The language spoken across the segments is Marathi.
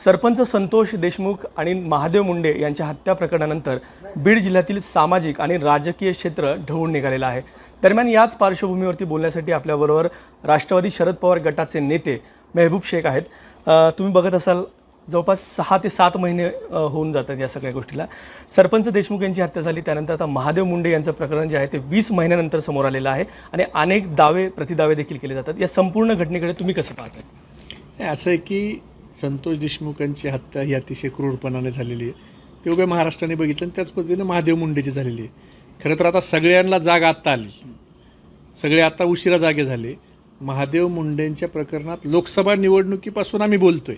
सरपंच संतोष देशमुख आणि महादेव मुंडे यांच्या हत्या प्रकरणानंतर बीड जिल्ह्यातील सामाजिक आणि राजकीय क्षेत्र ढवळून निघालेलं आहे। दरम्यान याच पार्श्वभूमीवरती बोलण्यासाठी आपल्याबरोबर राष्ट्रवादी शरद पवार गटाचे नेते मेहबूब शेख आहेत। तुम्ही बघत असाल जवळपास 6 ते 7 महिने होऊन जातात या सगळ्या गोष्टीला। सरपंच देशमुख यांची हत्या झाली, त्यानंतर आता महादेव मुंडे यांचं प्रकरण जे आहे ते 20 महिन्यानंतर समोर आलेलं आहे आणि अनेक दावे प्रतिदावे देखील केले जातात। या संपूर्ण घटनेकडे तुम्ही कसं पाहताय? असं आहे की संतोष देशमुखांची हत्या ही अतिशय क्रूरपणाने झालेली आहे, ते उभ्या महाराष्ट्राने बघितलं आणि त्याच पद्धतीने महादेव मुंडेची झालेली आहे। खरं तर आता सगळ्यांना जाग आत्ता आली, सगळे आता उशिरा जागे झाले। महादेव मुंडेंच्या प्रकरणात लोकसभा निवडणुकीपासून आम्ही बोलतोय।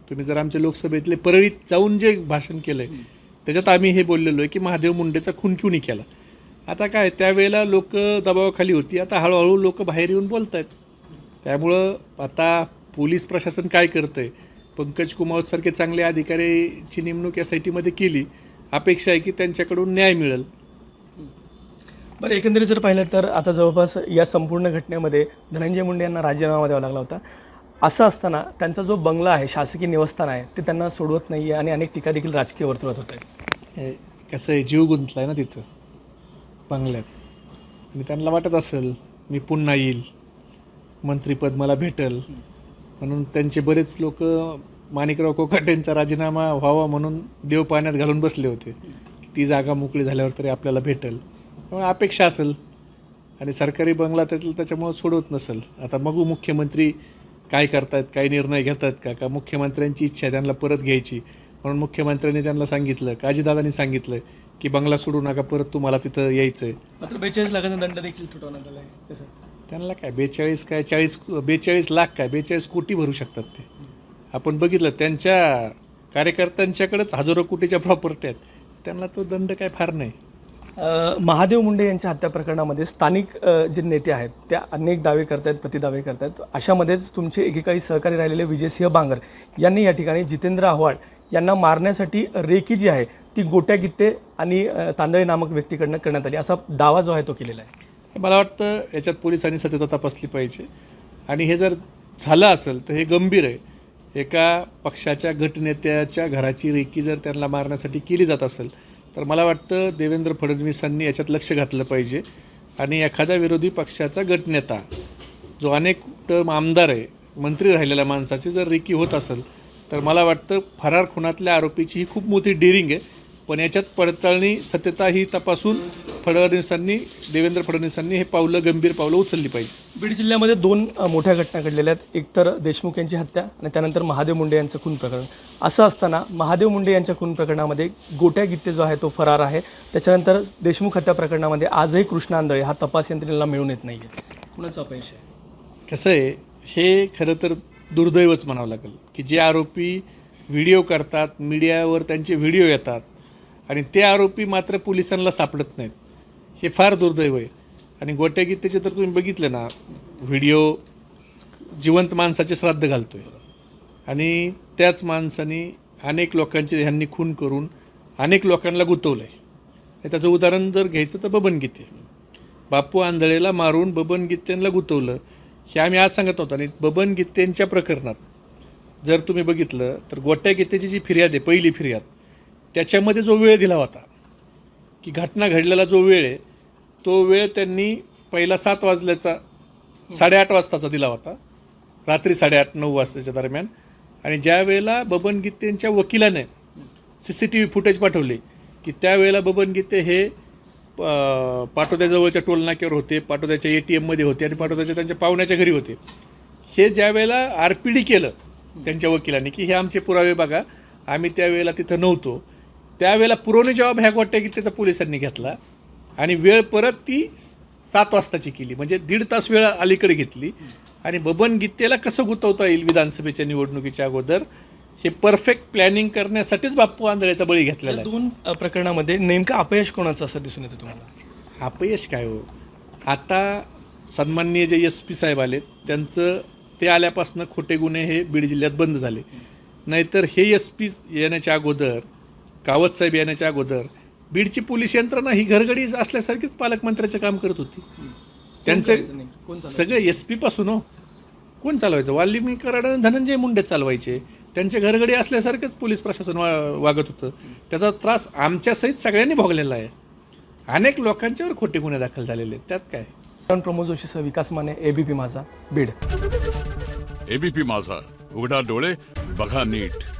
तुम्ही जर आमच्या लोकसभेतले परळीत जाऊन जे भाषण केलं आहे त्याच्यात आम्ही हे बोललेलो आहे की महादेव मुंडेचा खून क्यों नाही केला। आता काय त्यावेळेला लोक दबावाखाली होती, आता हळूहळू लोक बाहेर येऊन बोलत आहेत। त्यामुळं आता पोलीस प्रशासन काय करतं आहे, पंकज कुमावतसारखे चांगले अधिकाऱ्याची नेमणूक SITमध्ये केली, अपेक्षा आहे की त्यांच्याकडून न्याय मिळेल। बरं, एकंदरीत जर पाहिलं तर आता जवळपास या संपूर्ण घटनेमध्ये धनंजय मुंडे यांना राजीनामा द्यावा लागला होता। असं असताना त्यांचा जो बंगला आहे, शासकीय निवासस्थान आहे, ते त्यांना सोडवत नाही आहे आणि अनेक टीका देखील राजकीय वर्तुळात होत आहे। कसं आहे, जीव गुंतला आहे ना तिथं बंगल्यात, आणि त्यांना वाटत असेल मी पुन्हा येईल, मंत्रिपद मला भेटेल, म्हणून त्यांचे बरेच लोक माणिकराव कोकाटेंचा राजीनामा व्हावा म्हणून देव पाण्यात घालून बसले होते, ती जागा मोकळी झाल्यावर तरी आपल्याला भेटेल, त्यामुळे अपेक्षा असेल। आणि सरकारी बंगला त्याच्यामुळं सोडवत नसेल। आता बघू मुख्यमंत्री काय करतात, काय निर्णय घेतात का मुख्यमंत्र्यांची इच्छा आहे त्यांना परत घ्यायची, म्हणून मुख्यमंत्र्यांनी त्यांना सांगितलं, काजीदादांनी सांगितलं की बंगला सोडू नका, परत तुम्हाला तिथं यायचं आहे। मात्र 42 लाखांचा दंड देखील ठोठावण्यात आला आहे। कसं त्यांना काय 42 काय 42 लाख काय 42 कोटी भरू शकतात ते। आपण बघितलं त्यांच्या कार्यकर्त्यांच्याकडेच हजारो कोटीच्या प्रॉपर्टी आहेत, त्यांना तो दंड काय फार नाही। महादेव मुंडे यांच्या हत्या प्रकरणामध्ये स्थानिक जे नेते आहेत त्या अनेक दावे करतायत, प्रतिदावे करतायत। अशामध्येच तुमचे एकेकाळी सहकारी राहिलेले विजयसिंह बांगर यांनी या ठिकाणी जितेंद्र आव्हाड यांना मारण्यासाठी रेकी जी आहे ती गोट्या गित्ते आणि तांदळे नामक व्यक्तीकडनं करण्यात आली, असा दावा जो आहे तो केलेला आहे। मला वाटतं याच्यात पोलिसांनी सत्यता तपासली पाहिजे, आणि हे जर झालं असेल तर हे गंभीर आहे। एका पक्षाच्या गटनेत्याच्या घराची रेकी जर त्यांना मारण्यासाठी केली जात असेल तर मला वाटतं देवेंद्र फडणवीसांनी याच्यात लक्ष घातलं पाहिजे, आणि एखाद्या विरोधी पक्षाचा गटनेता जो अनेक टर्म आमदार आहे, मंत्री राहिलेल्या माणसाची जर रेकी होत असेल तर मला वाटतं फरार खुनातल्या आरोपीची ही खूप मोठी डेअरिंग आहे, पण याच्यात पडताळणी सत्यता ही तपासून देवेंद्र फडणवीसांनी हे गंभीर पावलं उचलली पाहिजे। बीड जिल्ह्यामध्ये 2 मोठ्या घटना घडलेल्या आहेत, एक तर देशमुख यांची हत्या आणि त्यानंतर महादेव मुंडे यांचं खून प्रकरण। असं असताना महादेव मुंडे यांच्या खून प्रकरणामध्ये गोट्या गित्ते जो आहे तो फरार आहे, त्याच्यानंतर देशमुख हत्या प्रकरणामध्ये आजही कृष्णा आंधळे हा तपास यंत्रणेला मिळून येत नाही आहे। कुणाचं अपयश आहे? कसं आहे, हे खरं तर दुर्दैवच म्हणावं लागेल की जे आरोपी व्हिडिओ करतात, मीडियावर त्यांचे व्हिडिओ येतात आणि ते आरोपी मात्र पोलिसांना सापडत नाहीत, हे फार दुर्दैव आहे। आणि गोट्यागीतेचे तर तुम्ही बघितले ना व्हिडिओ, जिवंत माणसाचे श्राद्ध घालतोय, आणि त्याच माणसाने अनेक लोकांचे ह्यांनी खून करून अनेक लोकांना गुंतवलं आहे। त्याचं उदाहरण जर घ्यायचं तर बबन गीते, बापू आंधळेला मारून बबन गीतेंना गुंतवलं, हे आम्ही आज सांगत होतो। आणि बबन गीतेंच्या प्रकरणात जर तुम्ही बघितलं तर गोट्यागीतेची जी फिर्याद आहे, पहिली फिर्याद, त्याच्यामध्ये जो वेळ दिला होता की घटना घडलेला जो वेळ आहे तो वेळ त्यांनी पहिला 7 वाजल्याचा 8:30 वाजताचा दिला होता, रात्री 8:30-9 वाजताच्या दरम्यान। आणि ज्या वेळेला बबन गीतेंच्या वकिलाने CCTV फुटेज पाठवले की त्यावेळेला बबन गीते हे पाटोद्याजवळच्या टोलनाक्यावर होते, पाटोद्याच्या ATMमध्ये होते आणि पाटोद्याच्या त्यांच्या पाहुण्याच्या घरी होते। हे ज्या वेळेला RPD केलं त्यांच्या वकिलांनी की हे आमचे पुरावे बघा, आम्ही त्यावेळेला तिथं नव्हतो, त्यावेळेला पुरवणी जबाब ह्या गोट्यागीतेचा पोलिसांनी घेतला आणि वेळ परत ती 7 वाजताची केली, म्हणजे 1.5 तास वेळ अलीकडे घेतली। आणि बबन गीतेला कसं गुंतवता येईल विधानसभेच्या निवडणुकीच्या अगोदर, हे परफेक्ट प्लॅनिंग करण्यासाठीच बापू आंधळेचा बळी घेतलेला आहे। 2 प्रकरणामध्ये नेमकं अपयश कोणाचं असं दिसून येतं तुम्हाला? अपयश काय हो, आता सन्माननीय जे SP साहेब आले त्यांचं ते आल्यापासून खोटे गुन्हे हे बीड जिल्ह्यात बंद झाले, नाहीतर हे SP येण्याच्या अगोदर, कावत साहेब येण्याच्या अगोदर बीडची पोलीस यंत्रणा ही घरगडी असल्यासारखीच पालकमंत्र्याचं काम करत होती। त्यांचं सगळे SP पासून हो कोण चालवायचं? वाल्मिकी कराड आणि धनंजय मुंडे चालवायचे. त्यांचे घरगडी असल्यासारखंच पोलीस प्रशासन वागत होतं. त्याचा त्रास आमच्यासहित सगळ्यांनी भोगलेला आहे. अनेक लोकांच्यावर खोटे गुन्हे दाखल झालेले आहेत. त्यात काय? प्रमोद जोशी, विकास माने, एबीपी माझा, बीड. एबीपी माझा, उघडा डोळे बघा नीट.